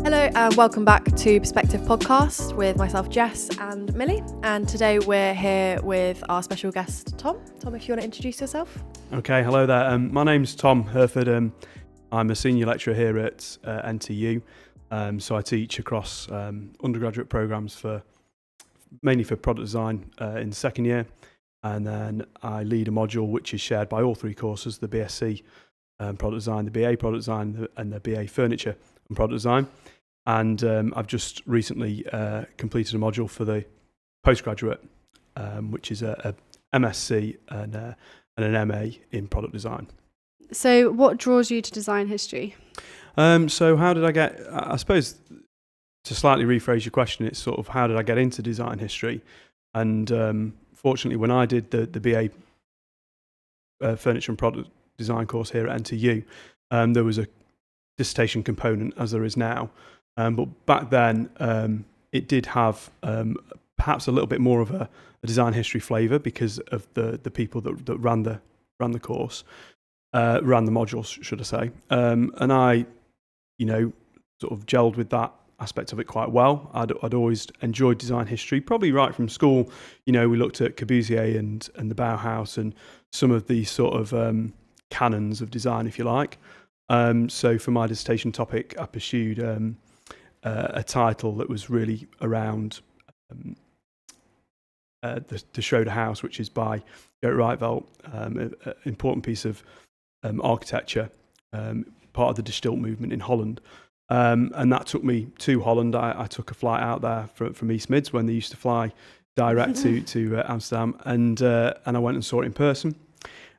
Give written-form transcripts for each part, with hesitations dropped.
Hello and welcome back to Perspective Podcast with myself, Jess, and Millie. And today we're here with our special guest, Tom. Tom, if you want to introduce yourself. Okay, hello there. My name's Tom Hurford. I'm a senior lecturer here at NTU. So I teach across undergraduate programmes mainly for product design in the second year. And then I lead a module which is shared by all three courses, the BSc product design, the BA product design, and the BA furniture and product design. And I've just recently completed a module for the postgraduate, which is a MSc and an MA in product design. So what draws you to design history? So how did I get, I suppose to slightly rephrase your question, it's sort of how did I get into design history? And fortunately, when I did the BA furniture and product design course here at NTU, there was a dissertation component as there is now. But back then, it did have perhaps a little bit more of a design history flavour because of the people that ran the course, ran the modules, should I say. And I, sort of gelled with that aspect of it quite well. I'd always enjoyed design history, probably right from school. We looked at Corbusier and the Bauhaus and some of these sort of canons of design, if you like. So for my dissertation topic, I pursued a title that was really around the Schroeder House, which is by Wright, an important piece of architecture, part of the De Stilt movement in Holland. And that took me to Holland. I took a flight out there from East Mids when they used to fly direct to Amsterdam, and I went and saw it in person.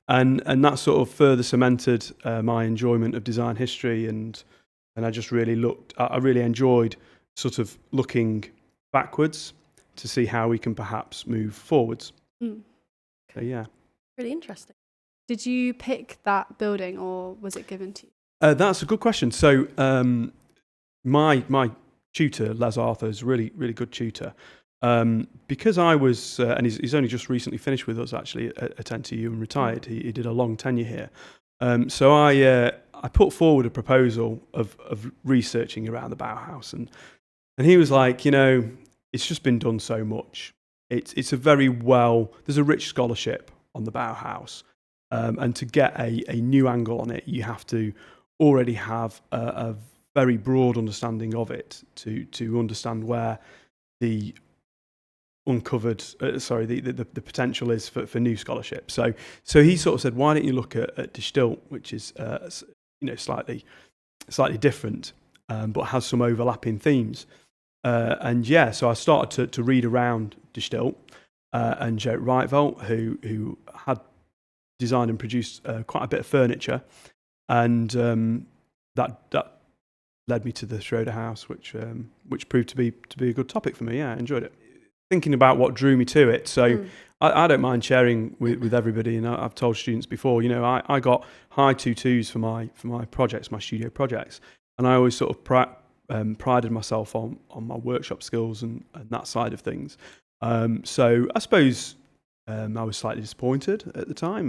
And that sort of further cemented my enjoyment of design history, and I just really I really enjoyed sort of looking backwards to see how we can perhaps move forwards. So yeah. Really interesting. Did you pick that building or was it given to you? That's a good question. So my tutor, Les Arthur, is a really, really good tutor. Because I was, and he's only just recently finished with us actually at NTU and retired. He did a long tenure here. So I put forward a proposal of researching around the Bauhaus, and he was like, it's just been done so much. It's a there's a rich scholarship on the Bauhaus, and to get a new angle on it, you have to already have a very broad understanding of it to understand where the uncovered, the potential is for new scholarship. So he sort of said, why don't you look at De Stilt, which is slightly different, but has some overlapping themes. So I started to read around De Stilt and Wright, who had designed and produced quite a bit of furniture, and that led me to the Schroeder House, which proved to be a good topic for me. Yeah, I enjoyed it. Thinking about what drew me to it, so I don't mind sharing with everybody, and I've told students before, I got high 2.2s for my projects, my studio projects, and I always sort of prided myself on my workshop skills and that side of things. So I suppose I was slightly disappointed at the time.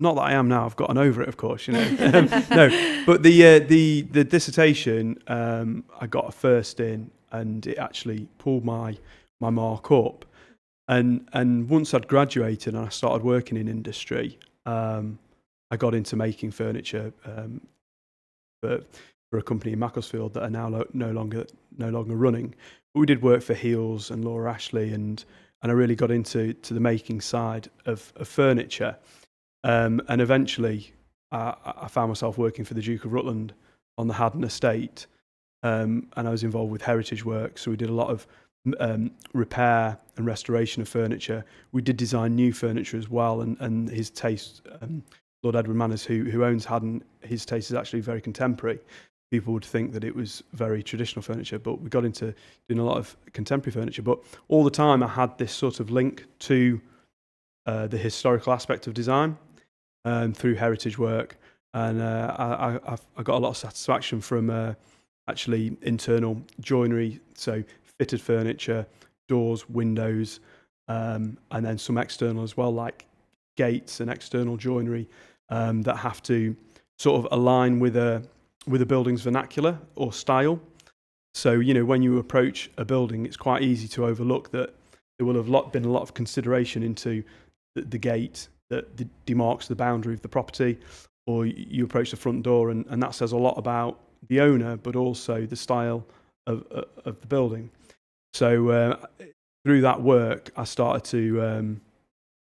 Not that I am now. I've gotten over it, of course. No, but the dissertation, I got a first in, and it actually pulled my mark up. And once I'd graduated and I started working in industry, I got into making furniture for a company in Macclesfield that are now no longer running. But we did work for Heels and Laura Ashley, and I really got into the making side of furniture. And eventually, I found myself working for the Duke of Rutland on the Haddon estate, and I was involved with heritage work. So we did a lot of repair and restoration of furniture. We did design new furniture as well, and his taste, Lord Edward Manners, who owns Haddon, his taste is actually very contemporary. People would think that it was very traditional furniture, but we got into doing a lot of contemporary furniture. But all the time I had this sort of link to the historical aspect of design through heritage work, and I got a lot of satisfaction from actually internal joinery, so fitted furniture, doors, windows, and then some external as well, like gates and external joinery that have to sort of align with a building's vernacular or style. So, when you approach a building, it's quite easy to overlook that there will have been a lot of consideration into the gate that demarks the boundary of the property, or you approach the front door, and that says a lot about the owner, but also the style of the building. So through that work, I started to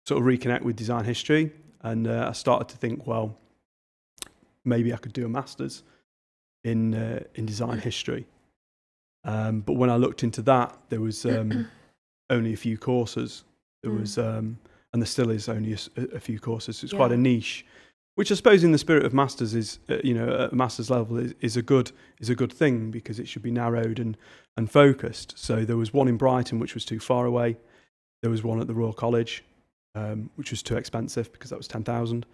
sort of reconnect with design history, and I started to think, well, maybe I could do a master's in design history. But when I looked into that, there was only a few courses. There was, and there still is only a few courses. It's quite a niche, which I suppose in the spirit of masters is, at a master's level is a good thing, because it should be narrowed and focused. So there was one in Brighton, which was too far away. There was one at the Royal College, which was too expensive because that was 10,000,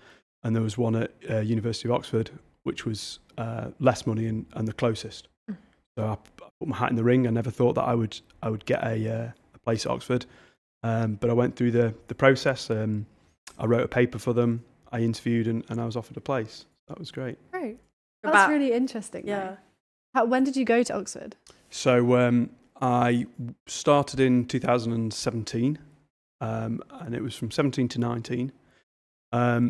and there was one at University of Oxford, which was less money and the closest. So I put my hat in the ring. I never thought that I would get a place at Oxford, but I went through the process. I wrote a paper for them. I interviewed and I was offered a place. That was great. Great. That's really interesting. Yeah. When did you go to Oxford? So I started in 2017, and it was from 17 to 19.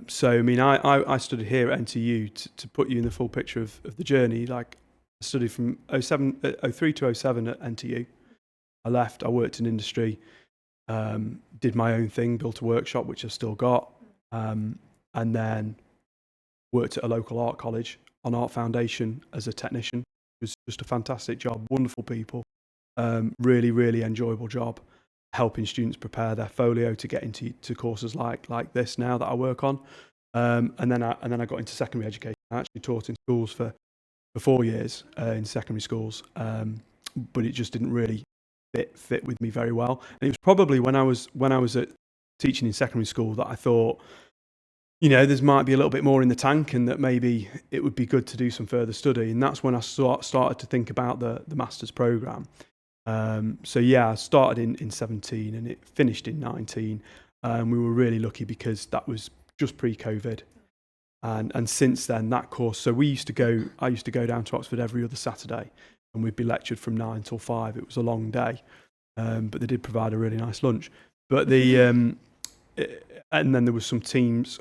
So I mean, I studied here at NTU to put you in the full picture of the journey. Like, I studied from 03 to 07 at NTU. I left, I worked in industry, did my own thing, built a workshop, which I've still got, and then worked at a local art college on Art Foundation as a technician. It was just a fantastic job, wonderful people, really, really enjoyable job, helping students prepare their folio to get into courses like this now that I work on. And then I got into secondary education. I actually taught in schools for 4 years in secondary schools, but it just didn't really fit with me very well. And it was probably when I was at teaching in secondary school that I thought, there might be a little bit more in the tank, and that maybe it would be good to do some further study. And that's when I started to think about the master's programme. So yeah, I started in 17 and it finished in 19. We were really lucky because that was just pre-COVID. And since then, that course, so I used to go down to Oxford every other Saturday, and we'd be lectured from 9 till 5. It was a long day, but they did provide a really nice lunch. But and then there was some just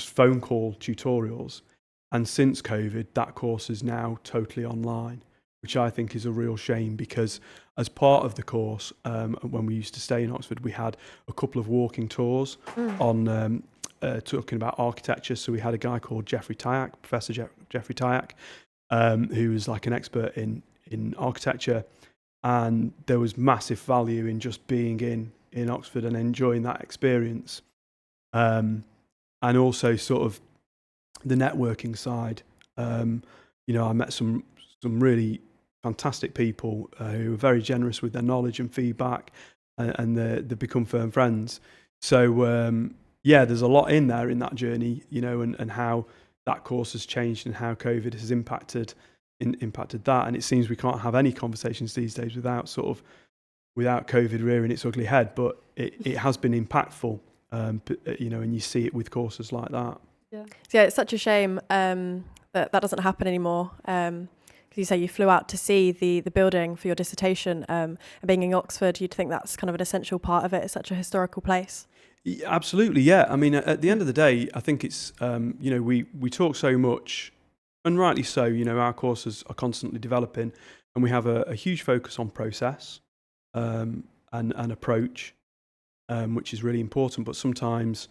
phone call tutorials. And since COVID, that course is now totally online, which I think is a real shame, because as part of the course, when we used to stay in Oxford, we had a couple of walking tours on talking about architecture. So we had a guy called Professor Jeffrey Tyack, who was like an expert in architecture, and there was massive value in just being in Oxford and enjoying that experience, and also sort of the networking side. I met some really fantastic people who were very generous with their knowledge and feedback, and they've become firm friends. So there's a lot in there in that journey, and how that course has changed and how COVID has impacted that. And it seems we can't have any conversations these days without COVID rearing its ugly head. But it has been impactful, and you see it with courses like that. Yeah, it's such a shame that doesn't happen anymore. Because you say you flew out to see the building for your dissertation, and being in Oxford, you'd think that's kind of an essential part of it. It's such a historical place. Absolutely, yeah. I mean, at the end of the day, I think it's, we talk so much, and rightly so, our courses are constantly developing, and we have a huge focus on process and approach, which is really important. But sometimes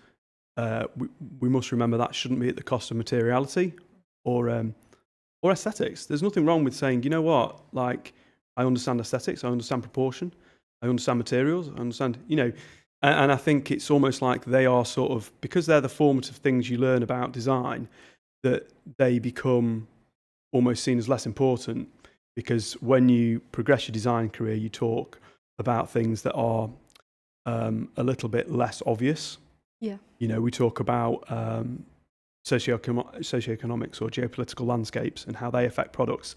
we must remember that shouldn't be at the cost of materiality or aesthetics. There's nothing wrong with saying, you know what, like, I understand aesthetics, I understand proportion, I understand materials, I understand, and I think it's almost like they are sort of, because they're the formative things you learn about design, that they become almost seen as less important, because when you progress your design career, you talk about things that are a little bit less obvious. Yeah. We talk about socioeconomics or geopolitical landscapes and how they affect products,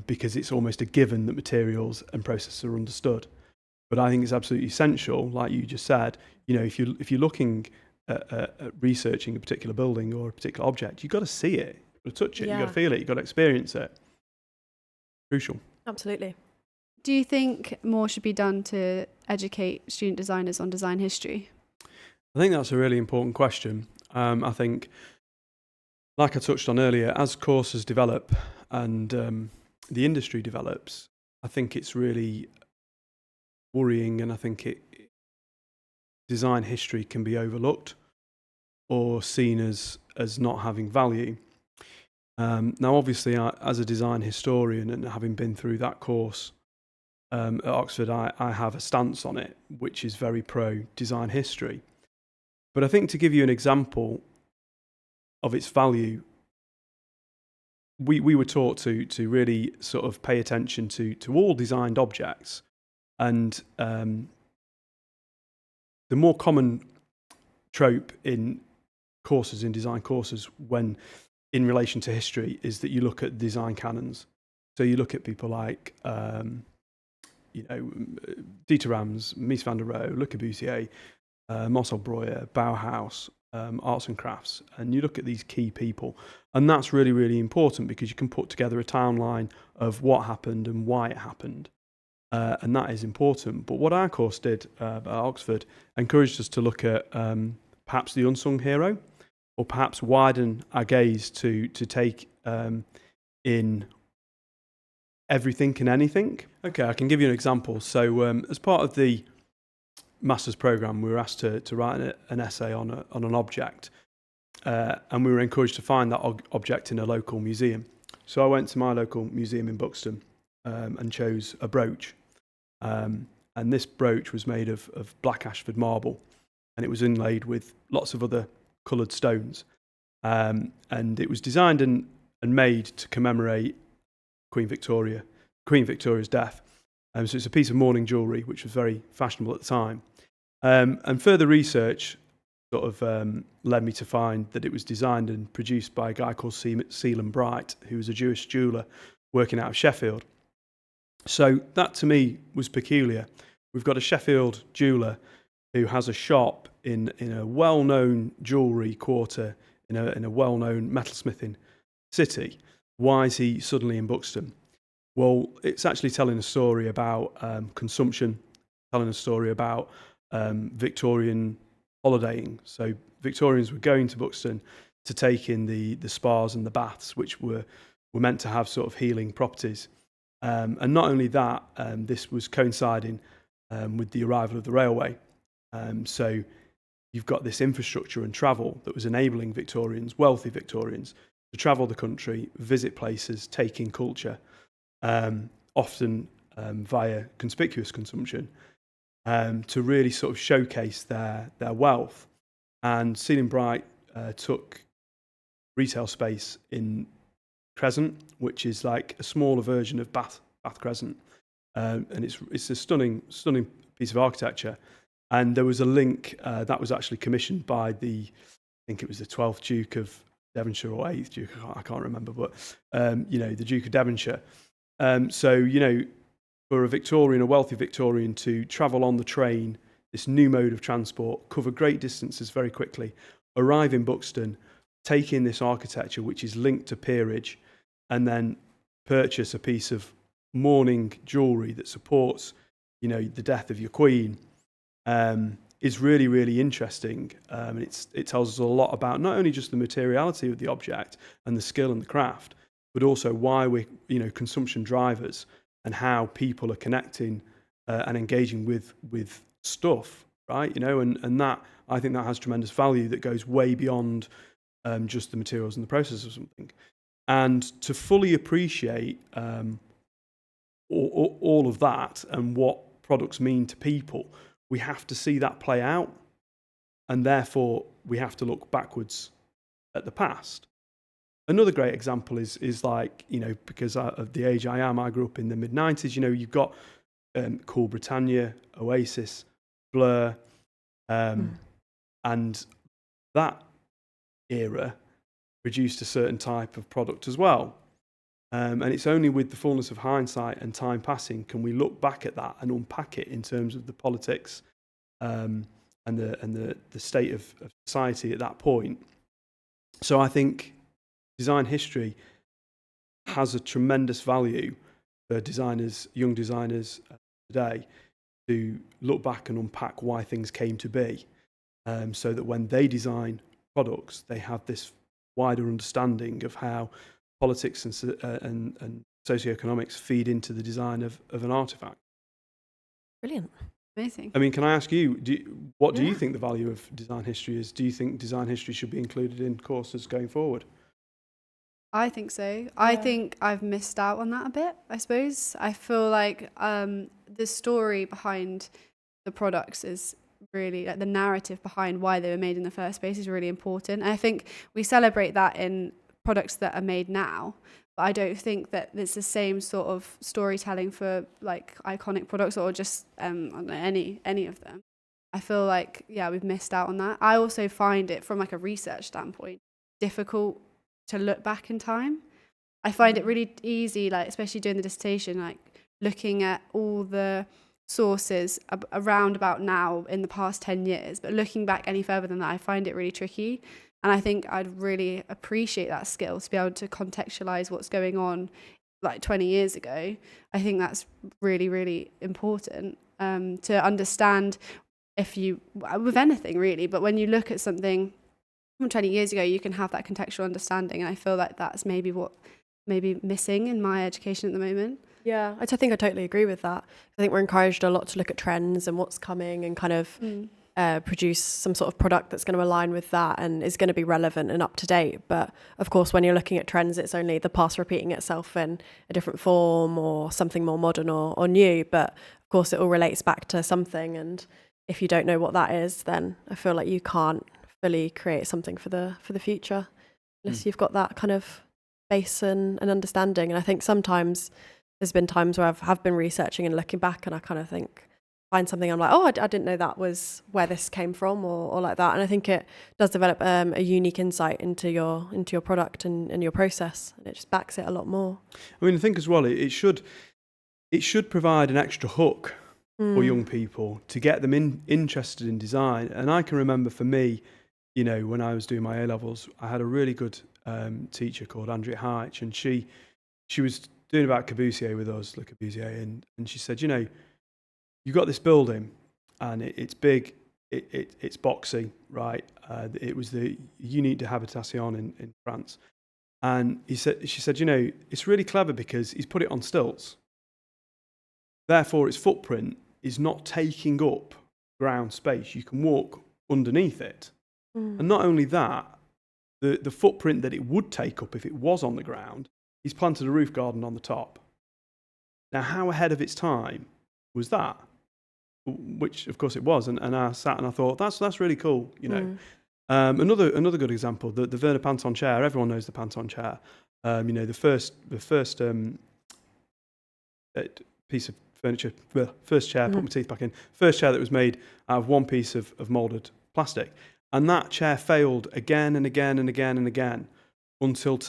because it's almost a given that materials and processes are understood. But I think it's absolutely essential, like you just said, if you're looking at researching a particular building or a particular object, you've got to see it, you've got to touch it, you've got to feel it, you've got to experience it. crucial. Absolutely. Do you think more should be done to educate student designers on design history? I think that's a really important question. I think, like I touched on earlier, as courses develop and the industry develops, I think it's really worrying, and I think design history can be overlooked or seen as not having value. Now, obviously, as a design historian and having been through that course at Oxford, I have a stance on it, which is very pro design history. But I think to give you an example of its value, we were taught to really sort of pay attention to all designed objects, and the more common trope in courses, in design courses, when in relation to history, is that you look at design canons. So you look at people like Dieter Rams, Mies van der Rohe, Le Corbusier, Marcel Breuer, Bauhaus, arts and crafts, and you look at these key people, and that's really, really important because you can put together a timeline of what happened and why it happened, and that is important. But what our course did at Oxford encouraged us to look at perhaps the unsung hero, or perhaps widen our gaze to take in everything and anything. Okay, I can give you an example. So as part of the master's programme, we were asked to write an essay on an object, and we were encouraged to find that object in a local museum. So I went to my local museum in Buxton and chose a brooch, and this brooch was made of black Ashford marble, and it was inlaid with lots of other coloured stones, and it was designed and made to commemorate Queen Victoria's death. So it's a piece of mourning jewellery, which was very fashionable at the time. And further research sort of led me to find that it was designed and produced by a guy called Sealand Wright, who was a Jewish jeweller working out of Sheffield. So that to me was peculiar. We've got a Sheffield jeweller who has a shop in a well-known jewellery quarter in a well-known metalsmithing city. Why is he suddenly in Buxton? Well, it's actually telling a story about consumption, telling a story about Victorian holidaying. So Victorians were going to Buxton to take in the spas and the baths, which were meant to have sort of healing properties. And not only that, this was coinciding with the arrival of the railway. So you've got this infrastructure and travel that was enabling Victorians, wealthy Victorians, to travel the country, visit places, take in culture, often via conspicuous consumption, to really sort of showcase their wealth. And Sealand Bright took retail space in Crescent, which is like a smaller version of Bath Crescent, and it's a stunning piece of architecture. And there was a link that was actually commissioned by I think it was the 12th Duke of Devonshire or 8th Duke, I can't remember, but the Duke of Devonshire. So for a wealthy Victorian to travel on the train, this new mode of transport, cover great distances very quickly, arrive in Buxton, take in this architecture which is linked to peerage, and then purchase a piece of mourning jewellery that supports, the death of your queen, is really, really interesting. And it tells us a lot about not only just the materiality of the object and the skill and the craft, but also why we're, consumption drivers and how people are connecting and engaging with stuff, right? And that, I think that has tremendous value that goes way beyond just the materials and the process of something. And to fully appreciate all of that and what products mean to people, we have to see that play out, and therefore we have to look backwards at the past. Another great example is like, because of the age I am, I grew up in the mid-90s, you've got Cool Britannia, Oasis, Blur, and that era produced a certain type of product as well. And it's only with the fullness of hindsight and time passing can we look back at that and unpack it in terms of the politics and the state of society at that point. So I think design history has a tremendous value for designers, young designers today, to look back and unpack why things came to be, so that when they design products, they have this wider understanding of how politics and socioeconomics feed into the design of an artifact. Brilliant. Amazing. I mean, can I ask you, what do Yeah. you think the value of design history is? Do you think design history should be included in courses going forward? I think so. I think I've missed out on that a bit, I suppose. I feel like the story behind the products is really, like, the narrative behind why they were made in the first place is really important. And I think we celebrate that in products that are made now, but I don't think that it's the same sort of storytelling for like iconic products or just I don't know, any of them. I feel like, yeah, we've missed out on that. I also find it, from like a research standpoint, difficult to look back in time. I find it really easy, like especially doing the dissertation, like looking at all the sources around about now in the past 10 years, but looking back any further than that, I find it really tricky. And I think I'd really appreciate that skill to be able to contextualize what's going on like 20 years ago. I think that's really, really important to understand, if you, with anything really, but when you look at something from 20 years ago, you can have that contextual understanding. And I feel like that's maybe what missing in my education at the moment. Yeah, I think I totally agree with that. I think we're encouraged a lot to look at trends and what's coming and kind of produce some sort of product that's going to align with that and is going to be relevant and up to date. But of course, when you're looking at trends, it's only the past repeating itself in a different form or something more modern or new. But of course, it all relates back to something. And if you don't know what that is, then I feel like you can't fully create something for the future unless you've got that kind of base and understanding. And I think sometimes there's been times where I've been researching and looking back and I kind of find something, I'm like, oh, I didn't know that was where this came from or like that. And I think it does develop a unique insight into your product and your process, and it just backs it a lot more. I mean, I think as well, it should provide an extra hook for young people to get them interested in design. And I can remember for me, you know, when I was doing my A-levels, I had a really good teacher called Andrea Heitch, and she was doing about Corbusier with us, Le Corbusier, and she said, you know, you've got this building and it's big, it's boxy, right? It was the Unité de Habitation in France. And she said, you know, it's really clever because he's put it on stilts. Therefore, its footprint is not taking up ground space. You can walk underneath it. And not only that, the footprint that it would take up if it was on the ground, he's planted a roof garden on the top. Now, how ahead of its time was that? Which, of course, it was. And I sat and I thought, that's really cool, you know. Another good example, the Werner Panton chair. Everyone knows the Panton chair. You know, the first piece of furniture, first chair, put my teeth back in, first chair that was made out of one piece of moulded plastic. And that chair failed again and again and again and again until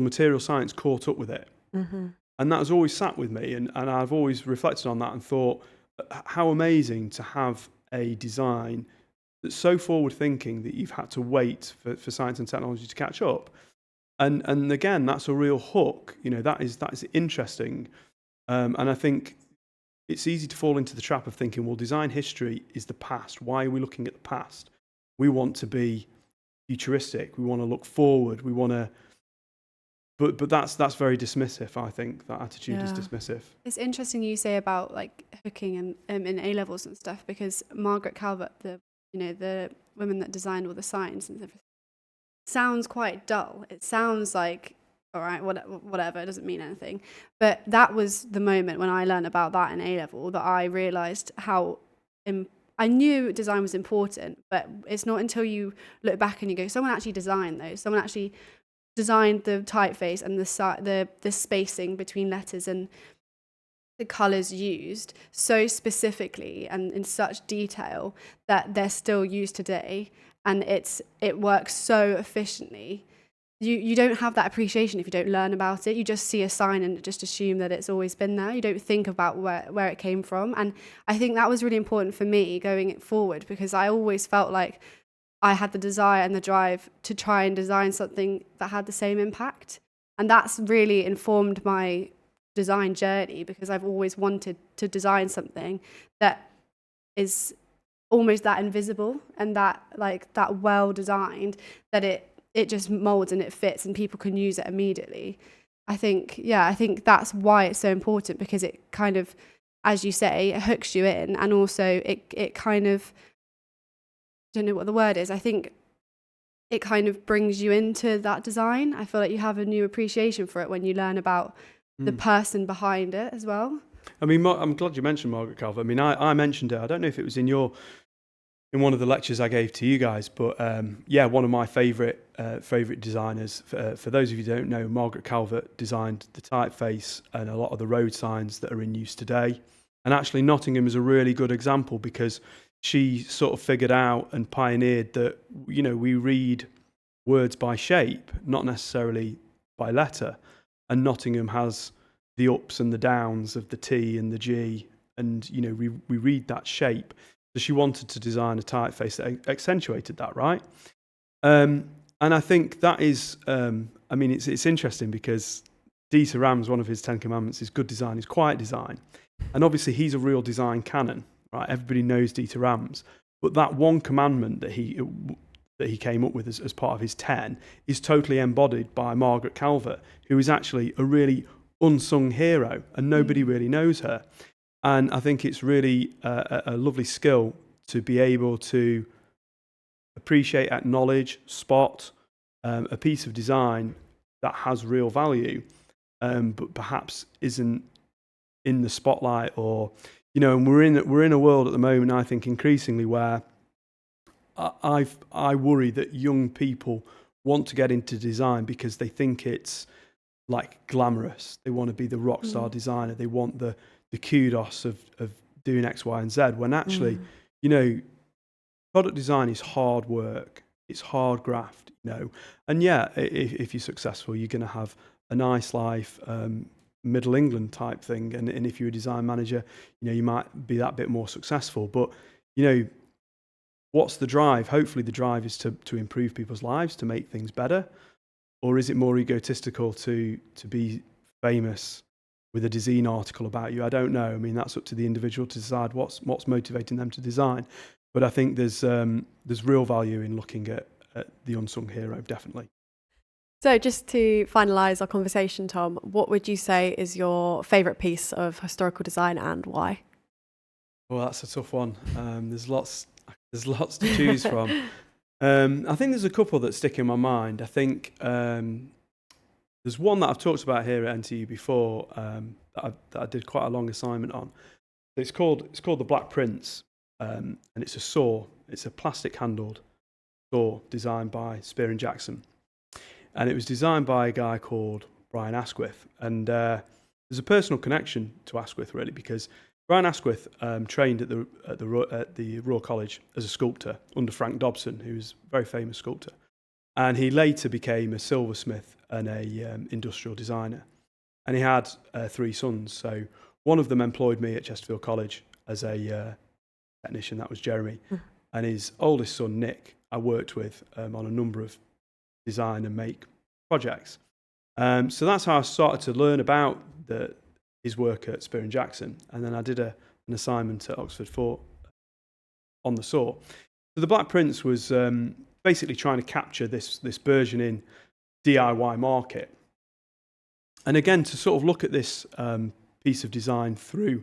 material science caught up with it. And that has always sat with me, and I've always reflected on that and thought, how amazing to have a design that's so forward-thinking that you've had to wait for science and technology to catch up. And again, that's a real hook. You know, that is interesting. And I think it's easy to fall into the trap of thinking, well, design history is the past. Why are we looking at the past? We want to be futuristic. We want to look forward. We want to... But that's very dismissive, I think. That attitude is dismissive. It's interesting you say about like hooking and in A-levels and stuff, because Margaret Calvert, the woman that designed all the signs and everything, sounds quite dull. It sounds like, all right, whatever, it doesn't mean anything. But that was the moment when I learned about that in A-level that I realised how... I knew design was important, but it's not until you look back and you go, someone actually designed those. Someone actually designed the typeface and the spacing between letters and the colours used so specifically and in such detail that they're still used today, and it works so efficiently. You don't have that appreciation if you don't learn about it. You just see a sign and just assume that it's always been there. You don't think about where it came from. And I think that was really important for me going forward, because I always felt like I had the desire and the drive to try and design something that had the same impact. And that's really informed my design journey, because I've always wanted to design something that is almost that invisible and that well designed that it just molds and it fits and people can use it immediately. I think that's why it's so important, because it kind of, as you say, it hooks you in, and also it kind of, I don't know what the word is, I think it kind of brings you into that design. I feel like you have a new appreciation for it when you learn about the person behind it as well. I mean, I'm glad you mentioned Margaret Calvert. I mean, I mentioned it. I don't know if it was in one of the lectures I gave to you guys, but one of my favourite designers. For those of you who don't know, Margaret Calvert designed the typeface and a lot of the road signs that are in use today. And actually, Nottingham is a really good example, because she sort of figured out and pioneered that, we read words by shape, not necessarily by letter. And Nottingham has the ups and the downs of the T and the G, and, we read that shape. So she wanted to design a typeface that accentuated that, right? And I think that is, it's interesting, because Dieter Rams, one of his 10 commandments is good design is quiet design. And obviously he's a real design canon, right? Everybody knows Dieter Rams. But that one commandment that he came up with as part of his 10 is totally embodied by Margaret Calvert, who is actually a really unsung hero, and nobody really knows her. And I think it's really a lovely skill to be able to appreciate, acknowledge, spot a piece of design that has real value, but perhaps isn't in the spotlight, or and we're in a world at the moment, I think, increasingly, where I worry that young people want to get into design because they think it's like glamorous. They want to be the rock star designer. They want the kudos of doing X, Y, and Z, when actually, product design is hard work. It's hard graft, And if you're successful, you're going to have a nice life, Middle England type thing. And if you're a design manager, you might be that bit more successful. But, what's the drive? Hopefully the drive is to improve people's lives, to make things better. Or is it more egotistical to be famous with a design article about you? I don't know. I mean, that's up to the individual to decide what's motivating them to design. But I think there's real value in looking at the unsung hero, definitely. So just to finalise our conversation, Tom, what would you say is your favourite piece of historical design and why? Well, that's a tough one. There's lots to choose from. I think there's a couple that stick in my mind. I think there's one that I've talked about here at NTU before, that I did quite a long assignment on. It's called the Black Prince, and it's a saw. It's a plastic-handled saw designed by Spear and Jackson, and it was designed by a guy called Brian Asquith. And there's a personal connection to Asquith, really, because Brian Asquith trained at the Royal College as a sculptor under Frank Dobson, who's a very famous sculptor. And he later became a silversmith and a industrial designer. And he had 3 sons. So one of them employed me at Chesterfield College as a technician. That was Jeremy. And his oldest son, Nick, I worked with on a number of design and make projects. So that's how I started to learn about his work at Spear and Jackson. And then I did an assignment at Oxford on the saw. So the Black Prince was basically trying to capture this burgeoning DIY market. And again, to sort of look at this piece of design through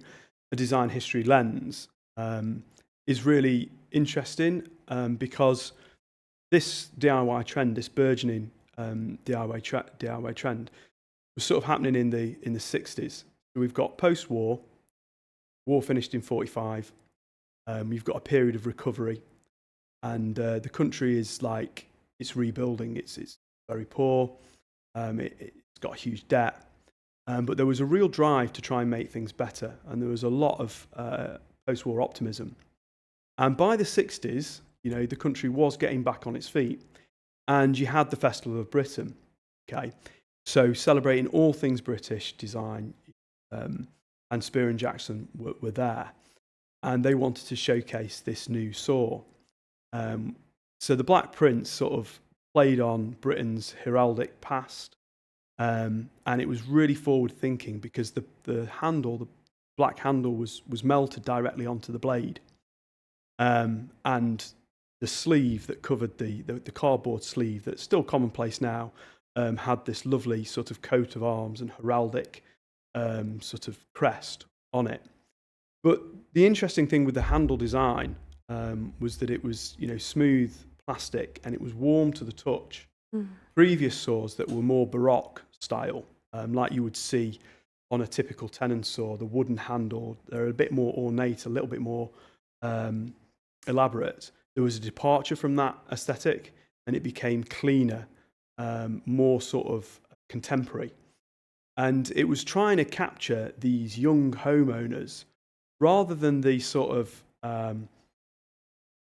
a design history lens is really interesting, because this DIY trend, this burgeoning DIY trend, was sort of happening in the 60s. So we've got post-war, war finished in 45. You've got a period of recovery, and the country is like, it's rebuilding. It's very poor. It's got a huge debt, but there was a real drive to try and make things better, and there was a lot of post-war optimism. And by the 60s, the country was getting back on its feet, and you had the Festival of Britain. Okay, so celebrating all things British design, and Spear and Jackson were there, and they wanted to showcase this new saw. So the Black Prince sort of played on Britain's heraldic past, and it was really forward thinking because the handle, the black handle, was melted directly onto the blade, and the sleeve that covered the cardboard sleeve that's still commonplace now had this lovely sort of coat of arms and heraldic sort of crest on it. But the interesting thing with the handle design was that it was, smooth plastic and it was warm to the touch. Previous saws that were more Baroque style, like you would see on a typical tenon saw, the wooden handle, they're a bit more ornate, a little bit more elaborate. There was a departure from that aesthetic and it became cleaner, more sort of contemporary. And it was trying to capture these young homeowners rather than the sort of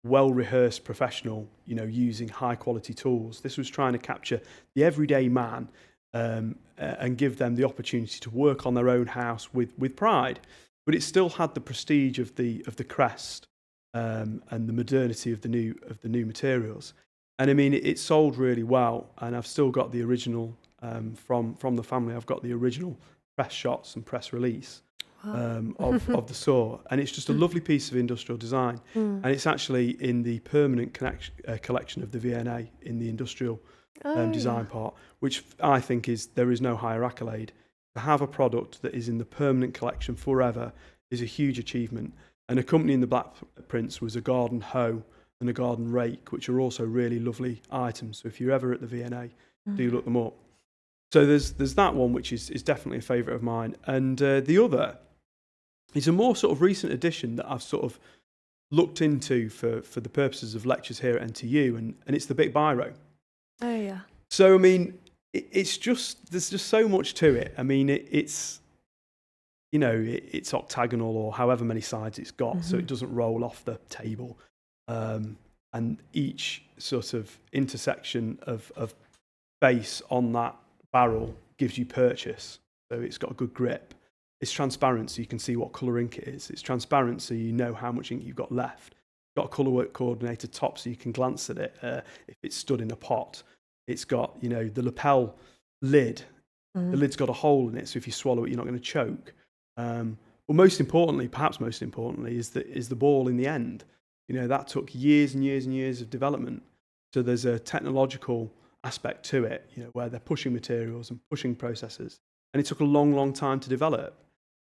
well-rehearsed professional, using high-quality tools. This was trying to capture the everyday man and give them the opportunity to work on their own house with pride. But it still had the prestige of the crest and the modernity of the new materials. And I mean, it sold really well. And I've still got the original from the family. I've got the original press shots and press release. Of the saw, and it's just a lovely piece of industrial design, and it's actually in the permanent collection of the V&A in the industrial design part, which I think there is no higher accolade. To have a product that is in the permanent collection forever is a huge achievement, and accompanying the black prints was a garden hoe and a garden rake, which are also really lovely items. So if you're ever at the V&A, do look them up. So there's that one, which is definitely a favourite of mine, and the other is a more sort of recent addition that I've sort of looked into for the purposes of lectures here at NTU, and it's the Bic Biro. Oh yeah. So I mean, there's just so much to it. I mean, it's it's octagonal or however many sides it's got, so it doesn't roll off the table, and each sort of intersection of base on that barrel gives you purchase. So it's got a good grip. It's transparent, so you can see what colour ink it is. It's transparent, so you know how much ink you've got left. It's got a colour work coordinated top, so you can glance at it if it's stood in a pot. It's got, the lapel lid. The lid's got a hole in it, so if you swallow it, you're not going to choke. Well, perhaps most importantly, is the ball in the end. That took years and years and years of development. So there's a technological aspect to it, where they're pushing materials and pushing processes. And it took a long, long time to develop.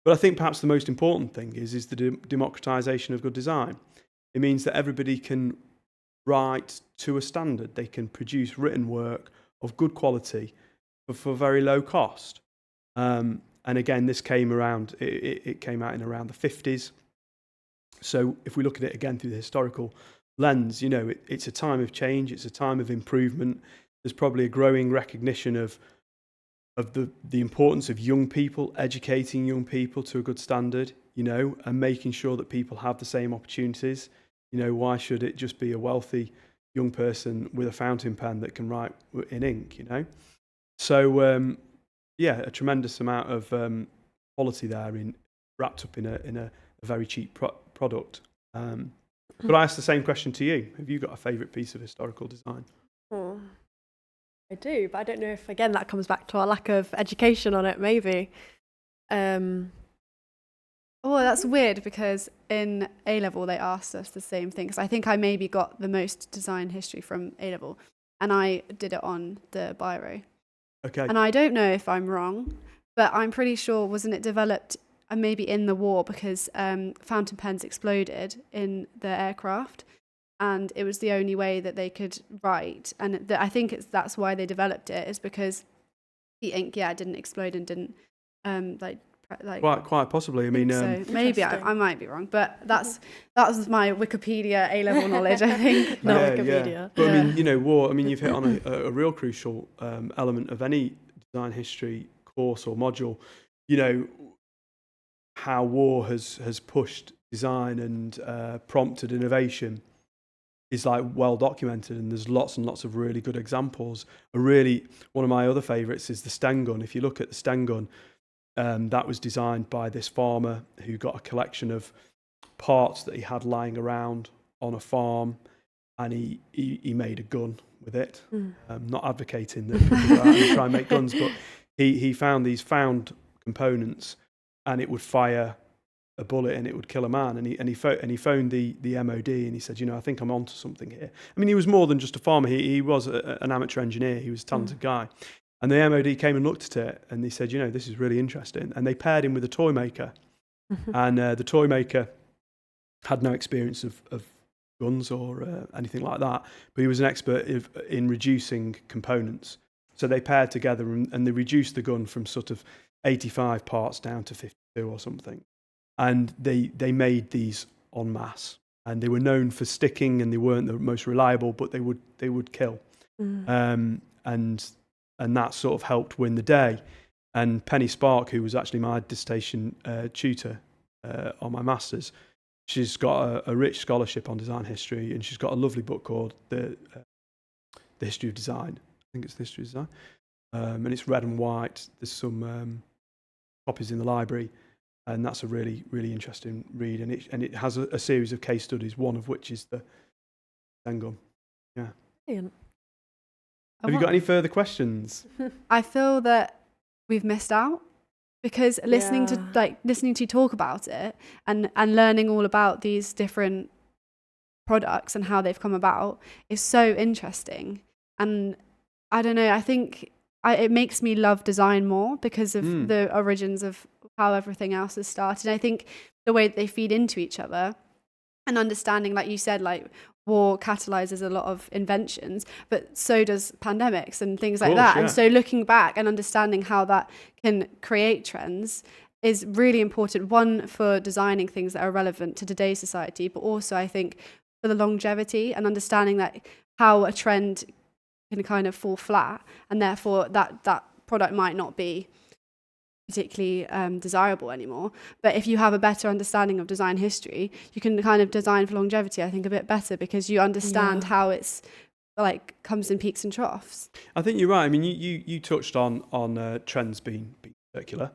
But I think perhaps the most important thing is the democratization of good design. It means that everybody can write to a standard. They can produce written work of good quality for very low cost. And again, this came around, it came out in around the 50s. So if we look at it again through the historical lens, it's a time of change. It's a time of improvement. There's probably a growing recognition of the importance of young people, educating young people to a good standard, and making sure that people have the same opportunities. Why should it just be a wealthy young person with a fountain pen that can write in ink, So, a tremendous amount of quality there wrapped up in a very cheap product. But I ask the same question to you. Have you got a favourite piece of historical design? I do, but I don't know if, again, that comes back to our lack of education on it, maybe. Oh, that's weird, because in A-level they asked us the same thing. Because I think I maybe got the most design history from A-level, and I did it on the Biro. Okay. And I don't know if I'm wrong, but I'm pretty sure, wasn't it developed maybe in the war, because fountain pens exploded in the aircraft, and it was the only way that they could write. And I think that's why they developed it, is because the ink, didn't explode and didn't quite possibly. I mean, so maybe I might be wrong, but that was my Wikipedia A-level knowledge, I think. Not Wikipedia. But I mean, war. I mean, you've hit on a real crucial element of any design history course or module. How war has pushed design and prompted innovation is well documented, and there's lots and lots of really good examples. One of my other favourites is the Sten gun. If you look at the Sten gun, that was designed by this farmer who got a collection of parts that he had lying around on a farm, and he made a gun with it. Not advocating that people go out and try and make guns, but he found these found components, and it would fire a bullet and it would kill a man. And he phoned the MOD, and he said, I think I'm onto something here. I mean, he was more than just a farmer. He was an amateur engineer. He was a talented guy. And the MOD came and looked at it, and they said, this is really interesting. And they paired him with a toy maker. And the toy maker had no experience of guns or anything like that, but he was an expert in reducing components. So they paired together, and they reduced the gun from sort of 85 parts down to 52 or something. And they made these en masse, and they were known for sticking, and they weren't the most reliable, but they would kill. And that sort of helped win the day. And Penny Spark, who was actually my dissertation tutor on my master's, she's got a rich scholarship on design history, and she's got a lovely book called The History of Design. I think it's The History of Design. And it's red and white. There's some copies in the library, and that's a really, really interesting read. And it has a series of case studies, one of which is the Zen gun. Yeah. Brilliant. Have you got any further questions? I feel that we've missed out, because listening to you talk about it and learning all about these different products and how they've come about is so interesting. And I don't know, I think it makes me love design more because of the origins of how everything else has started. And I think the way that they feed into each other, and understanding, like you said, like war catalyzes a lot of inventions, but so does pandemics and things like that. Yeah. And so looking back and understanding how that can create trends is really important. One, for designing things that are relevant to today's society, but also I think for the longevity and understanding that how a trend can kind of fall flat, and therefore that product might not be particularly desirable anymore. But if you have a better understanding of design history, you can kind of design for longevity, I think, a bit better, because you understand how it's like comes in peaks and troughs. I think you're right. I mean, you touched on trends being circular,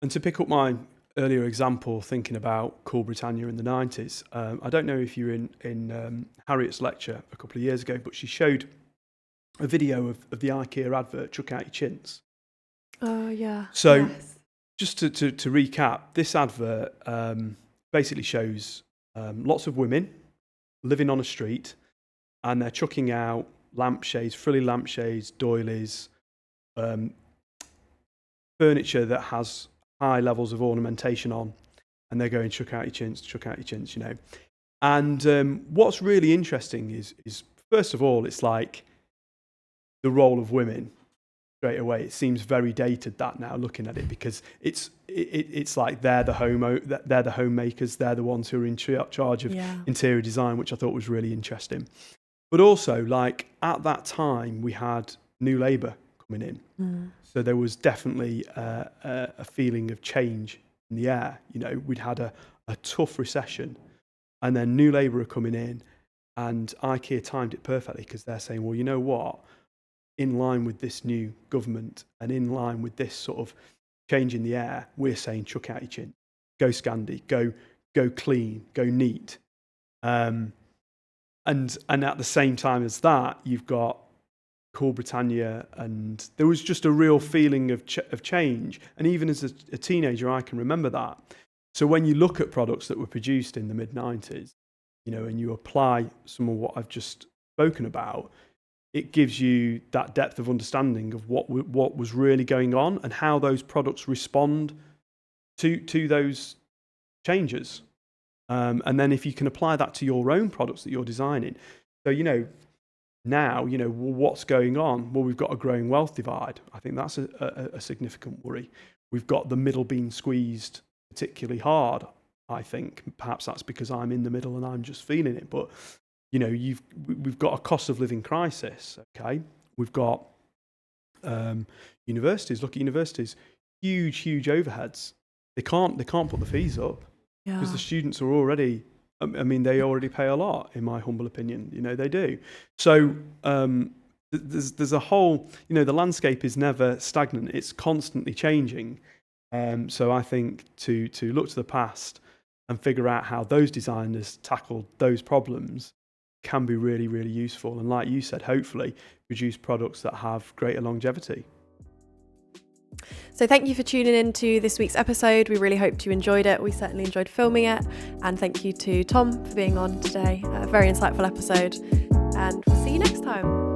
and to pick up my earlier example, thinking about Cool Britannia in the 90s, I don't know if you were in Harriet's lecture a couple of years ago, but she showed a video of the IKEA advert, "Chuck out your chintz." Oh, yeah. So just to recap, this advert basically shows lots of women living on a street, and they're chucking out lampshades, frilly lampshades, doilies, furniture that has high levels of ornamentation on, and they're going, chuck out your chintz, And what's really interesting is first of all, it's like the role of women. Straight away, it seems very dated that now, looking at it, because it's like they're the homemakers, they're the ones who are in charge of interior design, which I thought was really interesting. But also, like at that time, we had New Labour coming in, so there was definitely a feeling of change in the air. We'd had a tough recession, and then New Labour are coming in, and IKEA timed it perfectly, because they're saying, well, you know what? In line with this new government and in line with this sort of change in the air, we're saying chuck out your chin, go Scandi, go clean, go neat. And at the same time as that, you've got Cool Britannia, and there was just a real feeling of change. And even as a teenager, I can remember that. So when you look at products that were produced in the mid-90s, and you apply some of what I've just spoken about, it gives you that depth of understanding of what was really going on and how those products respond to those changes. And then if you can apply that to your own products that you're designing. So, now, what's going on? Well, we've got a growing wealth divide. I think that's a significant worry. We've got the middle being squeezed particularly hard, I think. Perhaps that's because I'm in the middle and I'm just feeling it. But we've got a cost of living crisis. Okay, we've got universities. Look at universities, huge overheads. They can't put the fees up because the students are already. I mean, they already pay a lot, in my humble opinion. They do. So there's a whole. The landscape is never stagnant. It's constantly changing. So I think to look to the past and figure out how those designers tackled those problems can be really, really useful. And like you said, hopefully produce products that have greater longevity. So thank you for tuning in to this week's episode. We really hoped you enjoyed it. We certainly enjoyed filming it. And thank you to Tom for being on today. A very insightful episode. And we'll see you next time.